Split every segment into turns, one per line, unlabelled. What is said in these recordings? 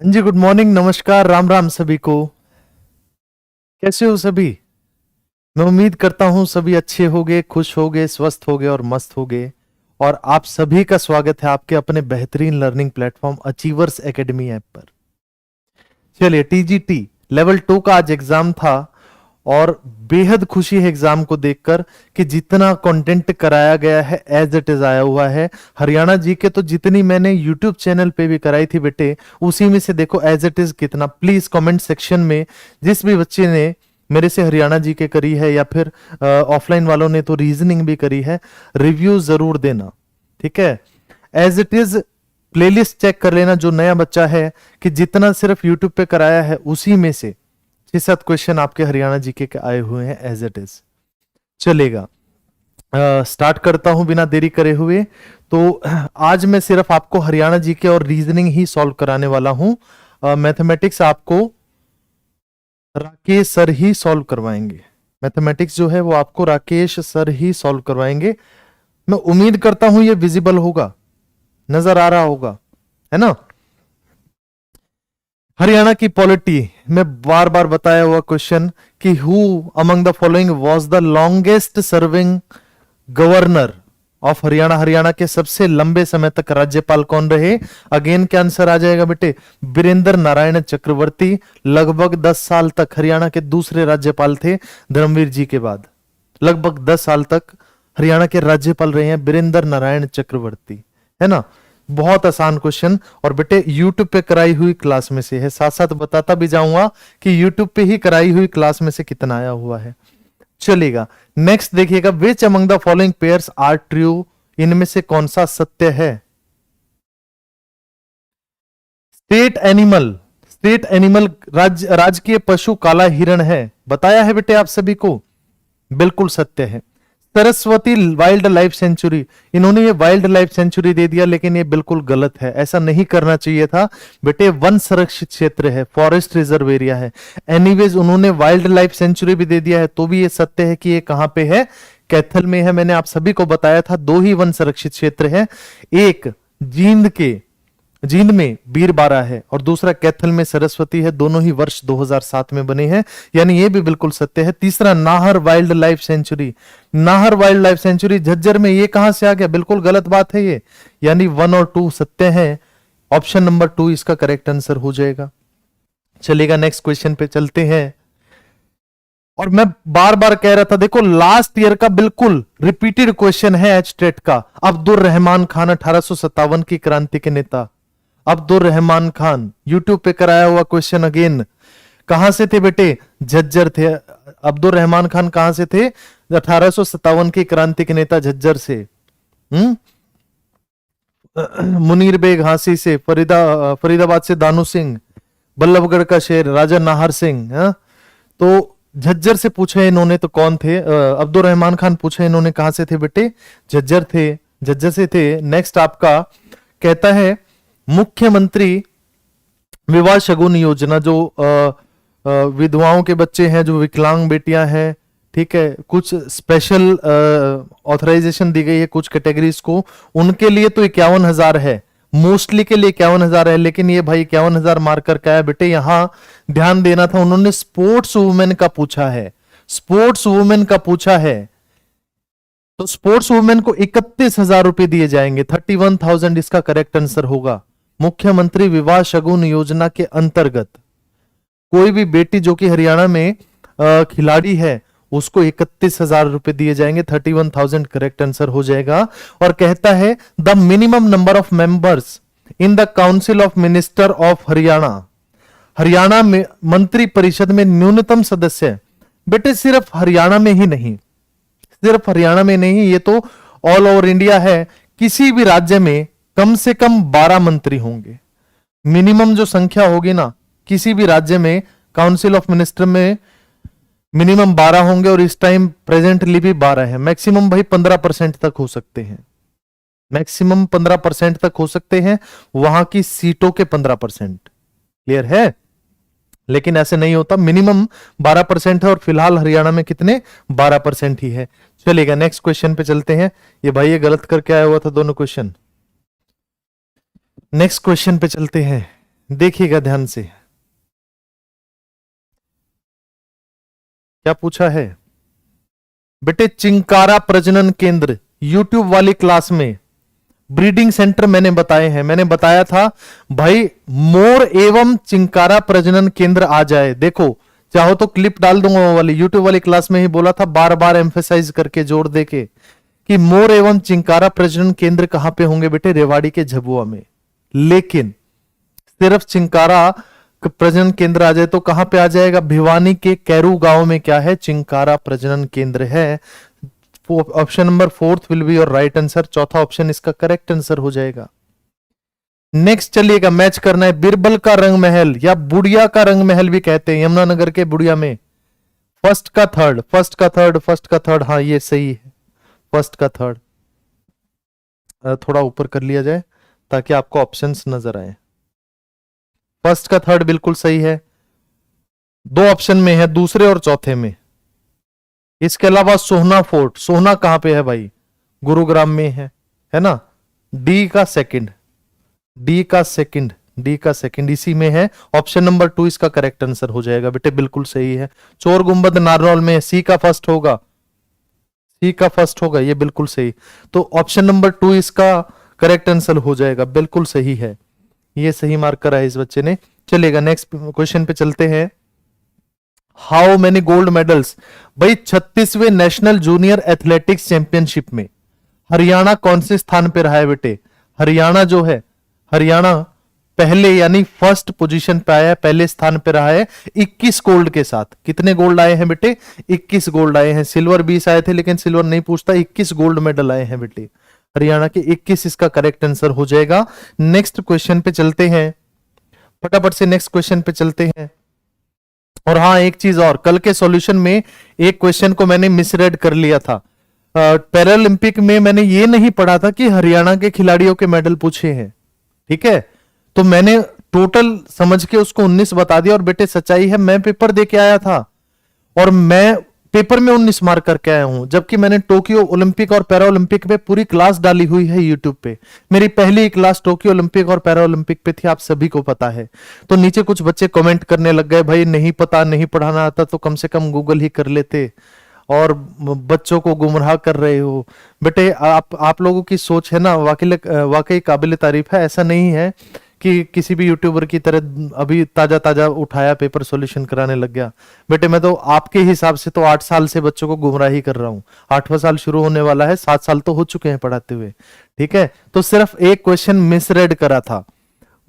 हाँ जी, good morning, नमस्कार, राम राम सभी को। कैसे हो सभी? मैं उम्मीद करता हूँ सभी अच्छे होगे, खुश होगे, स्वस्थ होगे और मस्त होगे। और आप सभी का स्वागत है आपके अपने बेहतरीन learning platform achievers academy app पर। चलिए, टीजीटी लेवल 2 का आज एग्जाम था और बेहद खुशी है एग्जाम को देखकर कि जितना कंटेंट कराया गया है एज इट इज आया हुआ है। हरियाणा जी के तो जितनी मैंने यूट्यूब चैनल पे भी कराई थी बेटे, उसी में से देखो एज इट इज कितना। प्लीज कमेंट सेक्शन में जिस भी बच्चे ने मेरे से हरियाणा जी के करी है या फिर ऑफलाइन वालों ने तो रीजनिंग भी करी है, रिव्यू जरूर देना, ठीक है। As it is playlist check कर लेना जो नया बच्चा है कि जितना सिर्फ यूट्यूब पे कराया है उसी में से 6-7 क्वेश्चन आपके हरियाणा जीके के आए हुए हैं एज इट इज। चलेगा, स्टार्ट करता हूं बिना देरी करे हुए। तो आज मैं सिर्फ आपको हरियाणा जीके और रीजनिंग ही सॉल्व कराने वाला हूं। मैथमेटिक्स आपको राकेश सर ही सॉल्व करवाएंगे। मैथमेटिक्स जो है वो आपको राकेश सर ही सॉल्व करवाएंगे। मैं उम्मीद करता हूं ये विजिबल होगा, नजर आ रहा होगा, है ना। हरियाणा की पॉलिटी में बार बार बताया हुआ क्वेश्चन कि who among the following was the longest serving governor of Haryana. Haryana के सबसे लंबे समय तक राज्यपाल कौन रहे? अगेन क्या आंसर आ जाएगा बेटे? बीरेंद्र नारायण चक्रवर्ती। लगभग 10 साल तक हरियाणा के दूसरे राज्यपाल थे धर्मवीर जी के बाद। लगभग 10 साल तक हरियाणा के राज्यपाल रहे हैं बीरेंद्र नारायण चक्रवर्ती, है ना। बहुत आसान क्वेश्चन और बेटे यूट्यूब पे कराई हुई क्लास में से है। साथ साथ बताता भी जाऊंगा कि यूट्यूब पे ही कराई हुई क्लास में से कितना आया हुआ है। चलेगा, नेक्स्ट देखिएगा, which among the following pairs are true? इनमें से कौन सा सत्य है? स्टेट एनिमल राजकीय पशु काला हिरण है, बताया है बेटे आप सभी को, बिल्कुल सत्य है। सरस्वती वाइल्ड लाइफ सेंचुरी, इन्होंने ये वाइल्ड लाइफ सेंचुरी दे दिया लेकिन ये बिल्कुल गलत है, ऐसा नहीं करना चाहिए था बेटे। वन संरक्षित क्षेत्र है, फॉरेस्ट रिजर्व एरिया है। एनीवेज उन्होंने वाइल्ड लाइफ सेंचुरी भी दे दिया है तो भी ये सत्य है कि ये कहां पे है? कैथल में है। मैंने आप सभी को बताया था दो ही वन संरक्षित क्षेत्र है, एक जींद में बीरबारा है और दूसरा कैथल में सरस्वती है। दोनों ही वर्ष 2007 में बने हैं, यानी ये भी बिल्कुल सत्य है। तीसरा Nahar wild life sanctuary, Nahar wild life sanctuary Jhajjar में, ये कहां से आ गया? बिल्कुल गलत बात है ये, यानी 1 और 2 सत्य है। ऑप्शन नंबर 2 इसका करेक्ट आंसर हो जाएगा। चलेगा, नेक्स्ट क्वेश्चन पे चलते हैं। और मैं बार बार कह रहा था, देखो लास्ट ईयर का बिल्कुल रिपीटेड क्वेश्चन है एच टेट का। अब्दुल रहमान खान 1857 की क्रांति के नेता। अब्दुल रहमान खान, यूट्यूब पे कराया हुआ क्वेश्चन अगेन। कहां से थे बेटे? झज्जर थे। अब्दुल रहमान खान कहां से थे? 1857 की क्रांति के नेता झज्जर से। मुनीर बेग हांसी से, फरीदाबाद से दानू सिंह, बल्लभगढ़ का शेर राजा नाहर सिंह। तो झज्जर से पूछे इन्होंने तो कौन थे? अब्दुल रहमान खान पूछे इन्होंने कहां से थे बेटे? झज्जर थे, झज्जर से थे। नेक्स्ट आपका कहता है मुख्यमंत्री विवाह शगुन योजना, जो विधवाओं के बच्चे हैं, जो विकलांग बेटियां हैं, ठीक है, कुछ स्पेशल ऑथराइजेशन दी गई है कुछ कैटेगरीज को, उनके लिए तो 51,000 है, मोस्टली के लिए 51,000 है। लेकिन ये भाई 51,000 मार्कर का है बेटे, यहां ध्यान देना था, उन्होंने स्पोर्ट्स वुमेन का पूछा है, स्पोर्ट्स वुमेन का पूछा है। तो स्पोर्ट्स वुमेन को 31,000 रुपए दिए जाएंगे, 31,000 इसका करेक्ट आंसर होगा। मुख्यमंत्री विवाह शगुन योजना के अंतर्गत कोई भी बेटी जो कि हरियाणा में खिलाड़ी है उसको 31,000 रुपए दिए जाएंगे, 31,000 करेक्ट आंसर हो जाएगा। और कहता है the minimum number of members in the council of minister of Haryana, Haryana में मंत्री परिषद में न्यूनतम सदस्य। बेटे सिर्फ हरियाणा में ही नहीं, सिर्फ हरियाणा में नहीं, ये तो ऑल ओवर इंडिया है। किसी भी राज्य में कम से कम 12 मंत्री होंगे, मिनिमम जो संख्या होगी ना, किसी भी राज्य में काउंसिल ऑफ मिनिस्टर में मिनिमम 12 होंगे और इस टाइम प्रेजेंटली भी 12 है। मैक्सिमम भाई 15% तक हो सकते हैं, मैक्सिमम 15% तक हो सकते हैं, वहां की सीटों के 15%। क्लियर है? लेकिन ऐसे नहीं होता, मिनिमम 12% है और फिलहाल हरियाणा में कितने? 12% ही है। चलेगा, नेक्स्ट क्वेश्चन पे चलते हैं। ये भाई ये गलत करके आया हुआ था दोनों क्वेश्चन। नेक्स्ट क्वेश्चन पे चलते हैं। देखिएगा ध्यान से, क्या पूछा है बेटे। चिंकारा प्रजनन केंद्र यूट्यूब वाली क्लास में ब्रीडिंग सेंटर मैंने बताए हैं, मैंने बताया था भाई मोर एवं चिंकारा प्रजनन केंद्र आ जाए। देखो चाहो तो क्लिप डाल दूंगा वो वाली, यूट्यूब वाली क्लास में ही बोला था, बार बार एम्फेसाइज करके जोर देके कि मोर एवं चिंकारा प्रजनन केंद्र कहां पे होंगे बेटे, रेवाड़ी के झबुआ में। लेकिन सिर्फ चिंकारा प्रजनन केंद्र आ जाए तो कहां पे आ जाएगा, भिवानी के कैरू गांव में क्या है, चिंकारा प्रजनन केंद्र है। Option number 4 will be your right answer, चौथा ऑप्शन इसका करेक्ट आंसर हो जाएगा। नेक्स्ट चलिएगा, मैच करना है। बिरबल का रंग महल या बुढ़िया का रंग महल भी कहते हैं, यमुनानगर के बुढ़िया में। फर्स्ट का थर्ड, फर्स्ट का थर्ड, फर्स्ट का थर्ड, हाँ ये सही है, फर्स्ट का थर्ड। थोड़ा ऊपर कर लिया जाए ताकि आपको ऑप्शंस नजर आए। फर्स्ट का थर्ड बिल्कुल सही है, दो ऑप्शन में है, दूसरे और चौथे में। इसके अलावा सोहना फोर्ट, सोहना कहां पे है भाई, गुरुग्राम में है ना। डी का सेकंड, डी का सेकंड, डी का सेकंड इसी में है। ऑप्शन नंबर 2 इसका करेक्ट आंसर हो जाएगा बेटे, बिल्कुल सही है। चोर गुंबद नारनौल में, सी का फर्स्ट होगा, सी का फर्स्ट होगा, ये बिल्कुल सही। तो ऑप्शन नंबर 2 इसका करेक्ट आंसर हो जाएगा, बिल्कुल सही है, ये सही मार्क करा है इस बच्चे ने। चलेगा नेक्स्ट क्वेश्चन पे चलते हैं। हाउ मेनी गोल्ड मेडल्स, भाई 36वें नेशनल जूनियर एथलेटिक्स चैंपियनशिप में हरियाणा कौन से स्थान पे रहा है बेटे। हरियाणा जो है, हरियाणा पहले यानी फर्स्ट पोजीशन पे आया है, पहले स्थान पे रहा है 21 गोल्ड के साथ। कितने गोल्ड आए हैं बेटे, 21 गोल्ड आए हैं। सिल्वर 20 आए थे लेकिन सिल्वर नहीं पूछता, 21 गोल्ड मेडल आए हैं बेटे हरियाणा के, 21 इसका करेक्ट आंसर हो जाएगा। नेक्स्ट क्वेश्चन पे चलते हैं, फटाफट से नेक्स्ट क्वेश्चन पे चलते हैं। और हाँ एक चीज और, कल के सॉल्यूशन में एक क्वेश्चन को मैंने मिसरेड कर लिया था। पैरालंपिक में मैंने ये नहीं पढ़ा था कि हरियाणा के खिलाड़ियों के मेडल पूछे हैं, ठीक है, तो मैंने टोटल समझ के उसको 19 बता दिया। और बेटे सच्चाई है, मैं पेपर दे के आया था और मैं पेपर में 19 मार्क करके आया हूं, जबकि मैंने टोक्यो ओलंपिक और पैरा ओलंपिक पे पूरी क्लास डाली हुई है यूट्यूब पे। मेरी पहली क्लास टोक्यो ओलंपिक और पैरा ओलंपिक पे थी, आप सभी को पता है। तो नीचे कुछ बच्चे कमेंट करने लग गए, भाई नहीं पता, नहीं पढ़ाना आता तो कम से कम गूगल ही कर लेते, और बच्चों को गुमराह कर रहे हो। बेटे आप लोगों की सोच है ना, वाकई काबिल तारीफ है। ऐसा नहीं है कि किसी भी यूट्यूबर की तरह अभी ताजा ताजा उठाया पेपर सॉल्यूशन कराने लग गया। बेटे मैं तो आपके हिसाब से तो 8 साल से बच्चों को गुमराह ही कर रहा हूं, 8वां साल शुरू होने वाला है, 7 साल तो हो चुके हैं पढ़ाते हुए, ठीक है। तो सिर्फ एक क्वेश्चन मिसरेड करा था।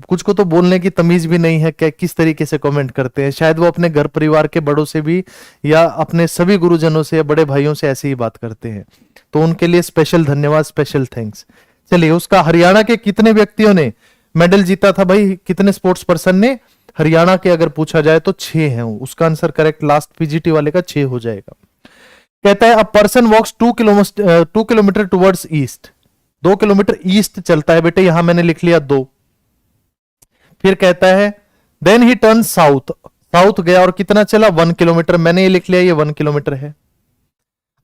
कुछ को तो बोलने की तमीज भी नहीं है कि किस तरीके से कमेंट करते हैं। शायद वो अपने घर परिवार के बड़ों से भी या अपने सभी गुरुजनों से या बड़े भाइयों से ऐसे ही बात करते हैं, तो उनके लिए स्पेशल धन्यवाद, स्पेशल थैंक्स। चलिए, उसका हरियाणा के कितने व्यक्तियों ने मेडल जीता था भाई, कितने स्पोर्ट्स पर्सन ने हरियाणा के अगर पूछा जाए तो 6 है। उसका आंसर करेक्ट लास्ट पीजीटी वाले का 6 हो जाएगा। कहता है a person walks 2 kilometre towards east, 2 kilometre east चलता है बेटे, यहां मैंने लिख लिया 2। फिर कहता है then he turn south, south गया और कितना चला 1 किलोमीटर, मैंने ये लिख लिया ये 1 किलोमीटर है।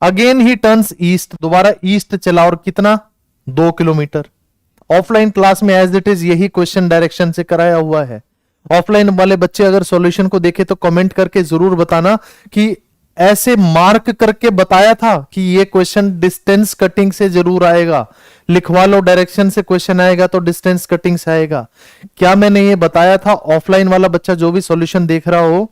अगेन ही टर्न्स ईस्ट, दोबारा ईस्ट चला और कितना 2 किलोमीटर। ऑफलाइन क्लास में एज इट इज यही क्वेश्चन डायरेक्शन से कराया हुआ है। ऑफलाइन वाले बच्चे अगर सॉल्यूशन को देखे तो कमेंट करके जरूर बताना कि ऐसे मार्क करके बताया था कि ये क्वेश्चन डिस्टेंस कटिंग से जरूर आएगा, लिखवा लो डायरेक्शन से क्वेश्चन आएगा तो डिस्टेंस कटिंग से आएगा। क्या मैंने ये बताया था? ऑफलाइन वाला बच्चा जो भी सॉल्यूशन देख रहा हो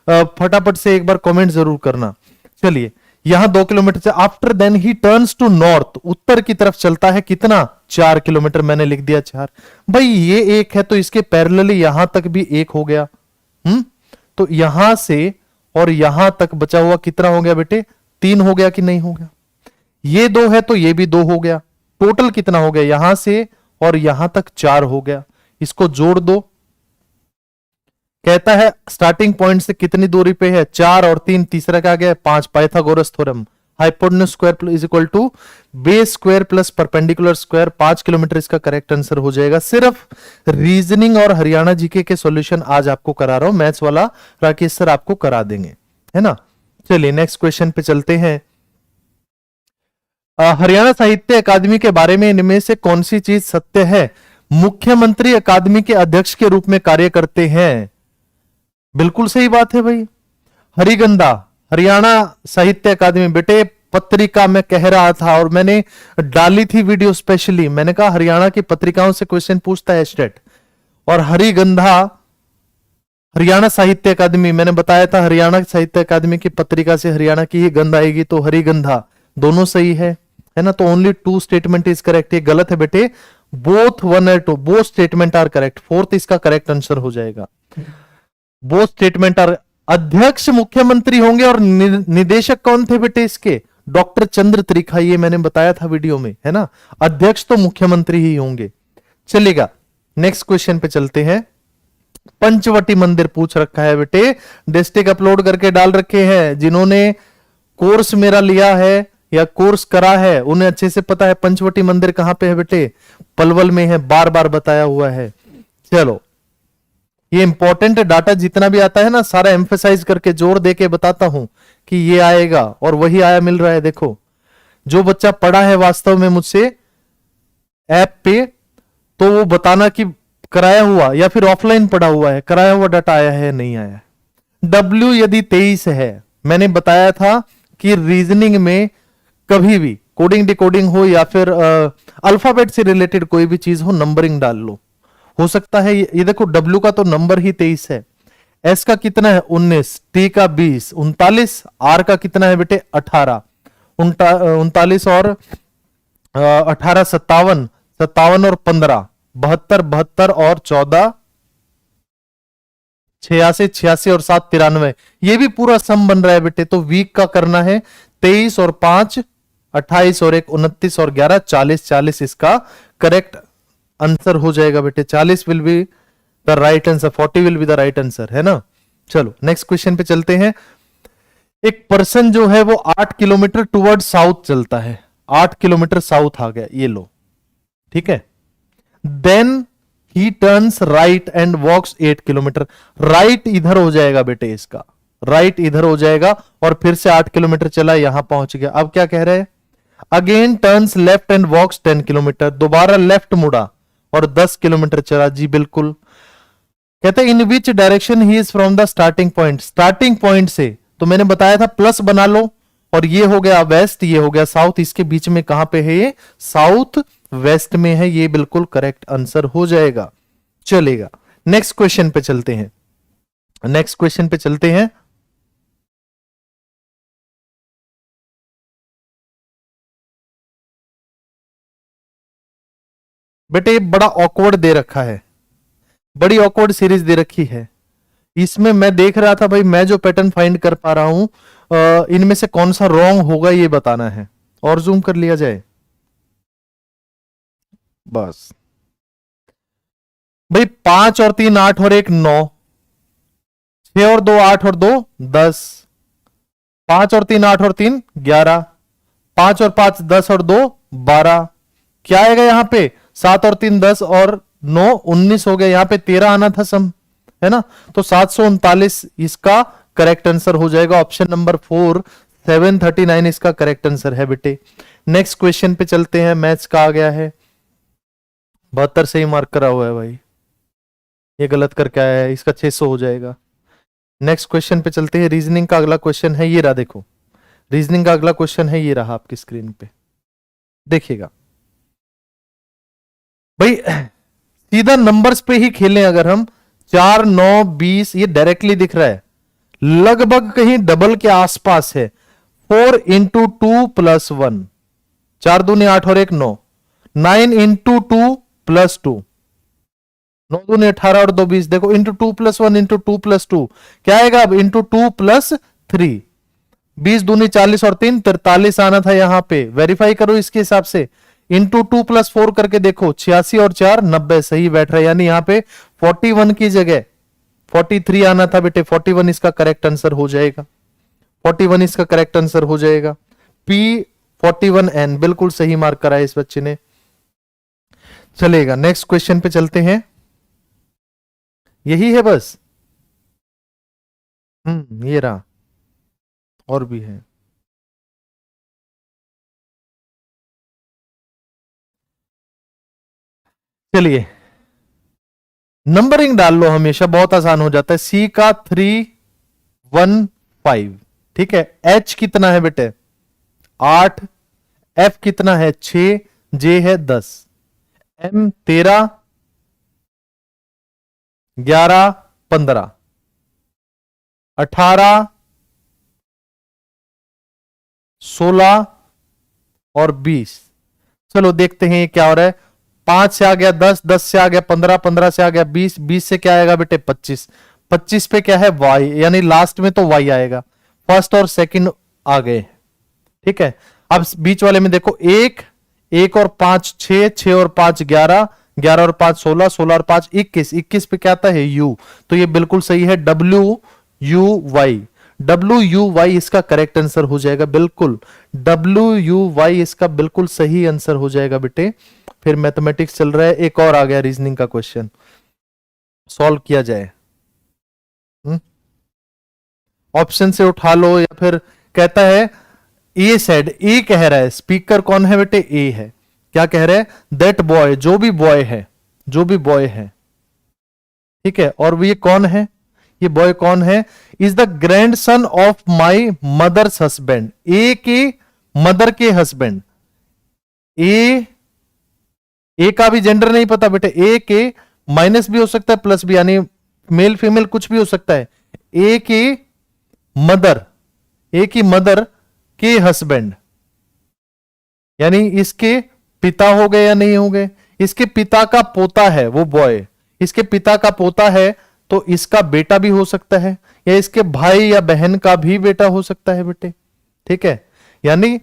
फटाफट से एक बार कमेंट जरूर करना। चलिए, यहां 2 किलोमीटर से after then he turns to north, उत्तर की तरफ चलता है, कितना 4 किलोमीटर, मैंने लिख दिया 4। भाई ये 1 है तो इसके पैरेलली यहां तक भी 1 हो गया। तो यहां से और यहां तक बचा हुआ कितना हो गया बेटे? 3 हो गया कि नहीं हो गया? ये 2 है तो ये भी 2 हो गया। टोटल कितना हो गया? यहां से और यहां तक 4 हो गया। इसको जोड़ दो। कहता है स्टार्टिंग पॉइंट से कितनी दूरी पे है? 4 और 3, तीसरा क्या गया? 5। Pythagoras theorem, hypotenuse square is equal to base square plus perpendicular square. 5 kilometre इसका करेक्ट आंसर हो जाएगा। सिर्फ रीजनिंग और हरियाणा जीके के सॉल्यूशन आज आपको करा रहा हूं, मैथ्स वाला राकेश सर आपको करा देंगे, है ना। चलिए नेक्स्ट क्वेश्चन पे चलते हैं। हरियाणा साहित्य अकादमी के बारे में इनमें से कौन सी चीज सत्य है? मुख्यमंत्री अकादमी के अध्यक्ष के रूप में कार्य करते हैं। बिल्कुल सही बात है भाई। हरिगंधा, हरियाणा साहित्य अकादमी। बेटे पत्रिका में कह रहा था और मैंने डाली थी वीडियो स्पेशली, मैंने कहा हरियाणा की पत्रिकाओं से क्वेश्चन पूछता है स्टेट। और हरिगंधा हरियाणा साहित्य अकादमी, मैंने बताया था हरियाणा साहित्य अकादमी की पत्रिका से हरियाणा की ही गंध आएगी, तो हरिगंधा दोनों सही है ना। तो ओनली 2 स्टेटमेंट इज करेक्ट। ये गलत है बेटे, बोथ 1 और 2 both statement are correct. 4th इसका करेक्ट आंसर हो जाएगा। Both statement are. अध्यक्ष मुख्यमंत्री होंगे और निदेशक कौन थे बेटे इसके? डॉक्टर चंद्र त्रिखा, ये मैंने बताया था वीडियो में, है ना। अध्यक्ष तो मुख्यमंत्री ही होंगे। चलेगा, नेक्स्ट क्वेश्चन पे चलते हैं। पंचवटी मंदिर पूछ रखा है बेटे, डिस्ट्रिक्ट अपलोड करके डाल रखे हैं। जिन्होंने कोर्स मेरा लिया है या कोर्स करा है उन्हें अच्छे से पता है पंचवटी मंदिर कहां पे है बेटे, पलवल में है, बार बार बताया हुआ है। चलो, ये इंपॉर्टेंट डाटा जितना भी आता है ना सारा एम्फेसाइज करके जोर दे के बताता हूं कि ये आएगा, और वही आया मिल रहा है। देखो, जो बच्चा पढ़ा है वास्तव में मुझसे ऐप पे, तो वो बताना कि कराया हुआ या फिर ऑफलाइन पढ़ा हुआ है, कराया हुआ डाटा आया है नहीं आया। W यदि 23 है, मैंने बताया था कि रीजनिंग में कभी भी कोडिंग डिकोडिंग हो या फिर अल्फाबेट से रिलेटेड कोई भी चीज हो, नंबरिंग डाल लो। हो सकता है ये देखो, W का तो नंबर ही 23 है, S का कितना है 19, T का 20, 39, R का कितना है बेटे 18, 39 और 18 57, 57 और 15 72, 72 और 14 86, 86 और 7 93। ये भी पूरा सम बन रहा है बेटे। तो वीक का करना है 23 और 5 28 और 1 29 और 11 40, 40 इसका करेक्ट आंसर हो जाएगा बेटे। 40 will be the right answer, 40 will be the right answer, है ना। चलो नेक्स्ट क्वेश्चन पे चलते हैं। एक पर्सन जो है वो 8 किलोमीटर टुवर्ड साउथ चलता है, 8 किलोमीटर साउथ आ गया, ये लो, ठीक है। Then he turns right and walks 8 kilometre. Right इधर हो जाएगा बेटे, इसका राइट इधर हो जाएगा और फिर से 8 किलोमीटर चला, यहां पहुंच गया। अब क्या कह रहे हैं? Again turns left and walks 10 kilometre. दोबारा लेफ्ट मुड़ा और 10 किलोमीटर चला। जी बिल्कुल। कहते हैं in which direction he is from the starting point. Starting point से तो मैंने बताया था प्लस बना लो, और ये हो गया वेस्ट, ये हो गया साउथ, इसके बीच में कहां पे है? ये साउथ वेस्ट में है। ये बिल्कुल करेक्ट आंसर हो जाएगा। चलेगा, नेक्स्ट क्वेश्चन पे चलते हैं। नेक्स्ट क्वेश्चन पे चलते हैं। बेटे बड़ा ऑकवर्ड दे रखा है, बड़ी ऑकवर्ड सीरीज दे रखी है। इसमें मैं देख रहा था भाई, मैं जो पैटर्न फाइंड कर पा रहा हूं, इनमें से कौन सा रॉन्ग होगा ये बताना है। और जूम कर लिया जाए बस। भाई 5 और 3 8 और 1 9, 6 और 2 8 और 2 10, 5 और 3 8 और 3 11, 5 और 5 10 और 2 12। क्या आएगा यहां पे? 7 और 3 10 और 9 19 हो गया। यहां पे 13 आना था सम, है ना। तो 739 इसका करेक्ट आंसर हो जाएगा। ऑप्शन नंबर 4 739 इसका करेक्ट आंसर है बेटे। नेक्स्ट क्वेश्चन पे चलते हैं। मैथ्स का आ गया है 72 सही मार्क करा हुआ है भाई, ये गलत करके आया है, इसका 600 हो जाएगा। नेक्स्ट क्वेश्चन पे चलते हैं। रीजनिंग का अगला क्वेश्चन है, ये रहा देखो। रीजनिंग का अगला क्वेश्चन है, ये रहा आपकी स्क्रीन पे, देखिएगा भाई। सीधा नंबर्स पे ही खेलें अगर हम, 4 9 20 ये डायरेक्टली दिख रहा है, लगभग कहीं डबल के आसपास है। 4 इंटू 2 प्लस 1, 4 दूनी 8 और 1 9, 9 इंटू 2 प्लस 2, 9 दूनी 18 और 2 20। देखो इंटू 2 प्लस 1 इंटू 2 प्लस 2 क्या आएगा अब? इंटू 2 प्लस 3, 20 दूनी 40 और 3 43 आना था यहां पे। वेरीफाई करो इसके हिसाब से, इंटू 2 प्लस 4 करके देखो, 86 और 4 90 सही बैठ रहा है। यानी यहां पे 41 की जगह 43 आना था बेटे। 41 इसका करेक्ट आंसर हो जाएगा। 41 इसका करेक्ट आंसर हो जाएगा। P 41N बिल्कुल सही मार्क करा है इस बच्चे ने। चलेगा, नेक्स्ट क्वेश्चन पे चलते हैं। यही है बस? ये रहा, और भी है। चलिए नंबरिंग डाल लो हमेशा, बहुत आसान हो जाता है। सी का 315, ठीक है। एच कितना है बेटे 8, एफ कितना है 6, जे है 10, एम 13, 11, 15, 18, 16 और 20। चलो देखते हैं ये क्या हो रहा है। 5 से आ गया 10, 10 से आ गया 15, 15 से आ गया 20, 20 से क्या आएगा बेटे 25, 25 पे क्या है वाई, यानी लास्ट में तो वाई आएगा। फर्स्ट और सेकंड आ गए, ठीक है। अब बीच वाले में देखो, 1, 1 और 5 6, 6 और 5 11, 11 और 5 16, 16 और 5 21, 21 पे क्या आता है यू, तो ये बिल्कुल सही है, W U Y. W U Y इसका करेक्ट आंसर हो जाएगा, बिल्कुल डब्ल्यू यू वाई इसका बिल्कुल सही आंसर हो जाएगा बेटे। फिर मैथमेटिक्स चल रहा है, एक और आ गया रीजनिंग का क्वेश्चन, सॉल्व किया जाए। ऑप्शन से उठा लो, या फिर कहता है ए सेड, ए कह रहा है, स्पीकर कौन है बेटे ए है। क्या कह रहा है, दैट बॉय, जो भी बॉय है, जो भी बॉय है, ठीक है। और ये कौन है, ये बॉय कौन है, is the grand son of my mother's husband, A के मदर के हस्बैंड। ए का भी जेंडर नहीं पता बेटे, ए के माइनस भी हो सकता है प्लस भी, यानी मेल फीमेल कुछ भी हो सकता है। ए के मदर, ए की मदर के हस्बैंड, यानी इसके पिता हो गए या नहीं हो गए, इसके पिता का पोता है वो बॉय, इसके पिता का पोता है तो इसका बेटा भी हो सकता है, या इसके भाई या बहन का भी बेटा हो सकता है बेटे, ठीक है। यानी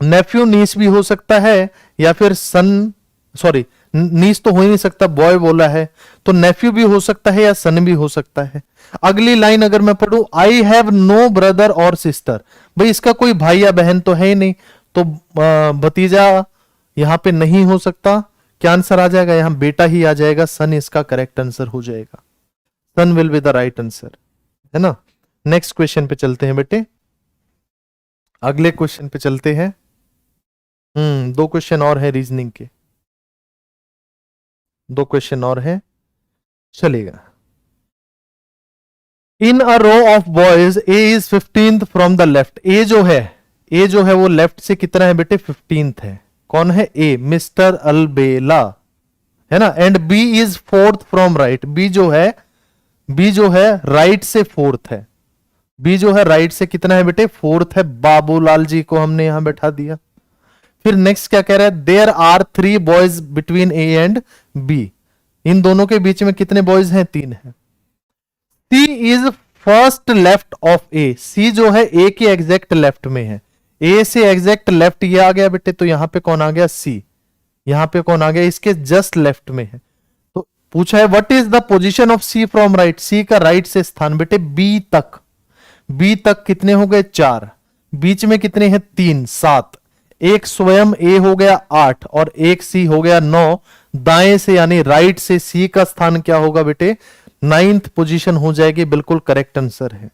नेफ्यू नीस भी हो सकता है, या फिर सन, सॉरी नीस तो हो ही नहीं सकता, बॉय बोला है, तो नेफ्यू भी हो सकता है या सन भी हो सकता है। अगली लाइन अगर मैं पढ़ूं, आई हैव नो ब्रदर और सिस्टर, भाई इसका कोई भाई या बहन तो है ही नहीं, तो भतीजा यहां पे नहीं हो सकता। क्या आंसर आ जाएगा, यहां बेटा ही आ जाएगा, सन इसका करेक्ट आंसर हो जाएगा, son will be the right answer, है ना। नेक्स्ट क्वेश्चन पे चलते हैं बेटे, अगले क्वेश्चन पे चलते हैं। 2 क्वेश्चन और है रीजनिंग के, 2 क्वेश्चन और है, चलेगा। In a row of boys A is 15th from the left, A जो है वो लेफ्ट से कितना है बेटे 15th है। कौन है ए, मिस्टर अलबेला, है ना। And B is 4th from right, B जो है राइट से 4th है, बी जो है राइट से कितना है बेटे 4th है। बाबूलाल जी को हमने यहां बैठा दिया। फिर नेक्स्ट क्या कह रहा है, there are 3 boys between A and B, इन दोनों के बीच में कितने बॉयज हैं 3 है। C is first left of A, C जो है ए के एग्जैक्ट लेफ्ट में है, ए से एग्जैक्ट लेफ्ट ये आ गया बेटे, तो यहां पे कौन आ गया सी, यहां पे कौन आ गया इसके जस्ट लेफ्ट में है। तो पूछा है what is the position of C from right, C का राइट से स्थान बेटे बी तक, बी तक कितने हो गए 4, बीच में कितने हैं 3, 7, एक स्वयं ए हो गया 8 और एक सी हो गया 9, दाएं से यानी राइट से सी का स्थान क्या होगा बेटे 9th पोजीशन हो जाएगी, बिल्कुल करेक्ट आंसर है।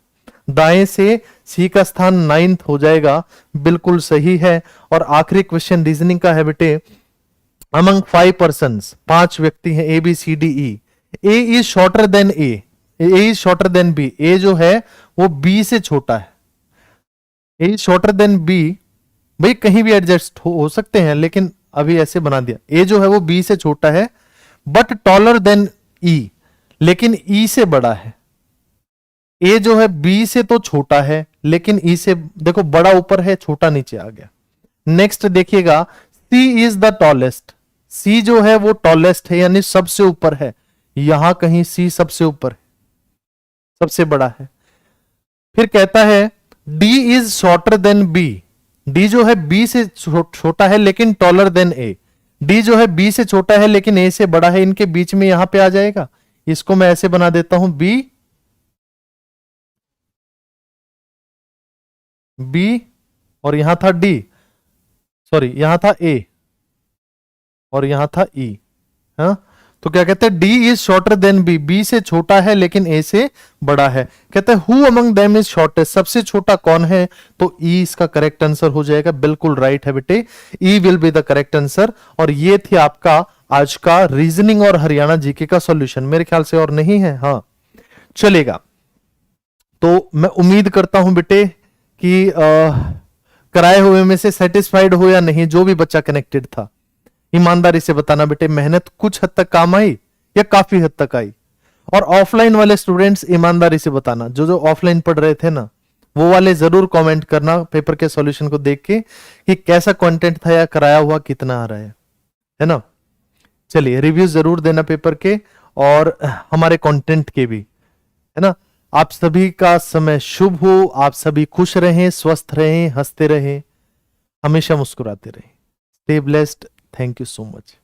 दाएं से सी का स्थान 9th हो जाएगा, बिल्कुल सही है। और आखिरी क्वेश्चन रीजनिंग का है बेटे, अमंग 5 पर्सन्स, 5 व्यक्ति हैं A B C D E, A is shorter than A is shorter than B, A जो है वो बी से छोटा है, A is shorter than B, भाई कहीं भी एडजस्ट हो सकते हैं, लेकिन अभी ऐसे बना दिया, ए जो है वो बी से छोटा है, बट टॉलर देन ई, लेकिन ई से बड़ा है। ए जो है बी से तो छोटा है, लेकिन ई से देखो बड़ा ऊपर है, छोटा नीचे आ गया। नेक्स्ट देखिएगा, सी इज द टॉलेस्ट, सी जो है वो टॉलेस्ट है, यानी सबसे ऊपर है, यहां कहीं सी सबसे ऊपर है, सबसे बड़ा है। फिर कहता है D is shorter than B, D जो है बी से छोटा है लेकिन टॉलर देन ए, डी जो है बी से छोटा है लेकिन ए से बड़ा है, इनके बीच में यहां पे आ जाएगा। इसको मैं ऐसे बना देता हूं बी और यहां था डी, सॉरी यहां था ए और यहां था ई, हाँ। तो क्या कहते हैं D is shorter than B, B से छोटा है लेकिन ए से बड़ा है। कहते हैं who among them is shortest, सबसे छोटा कौन है, तो ई इसका करेक्ट आंसर हो जाएगा, बिल्कुल राइट है बेटे, E will be the correct answer. और ये थी आपका आज का रीजनिंग और हरियाणा जीके का सॉल्यूशन। मेरे ख्याल से और नहीं है, हाँ चलेगा। तो मैं उम्मीद करता हूं बेटे कि कराए हुए में से सेटिस्फाइड हो या नहीं, जो भी बच्चा कनेक्टेड था ईमानदारी से बताना बेटे, मेहनत कुछ हद तक काम आई या काफी हद तक आई। और ऑफलाइन वाले स्टूडेंट्स ईमानदारी से बताना, जो जो ऑफलाइन पढ़ रहे थे ना, वो वाले जरूर कमेंट करना पेपर के सॉल्यूशन को देख के कि कैसा कंटेंट था या कराया हुआ कितना आ रहा है ना। चलिए रिव्यू जरूर देना पेपर के और हमारे कंटेंट के भी, है ना। आप सभी का समय शुभ हो, आप सभी खुश रहें, स्वस्थ रहें, हंसते रहें, हमेशा मुस्कुराते रहें। Stay blessed. Thank you so much.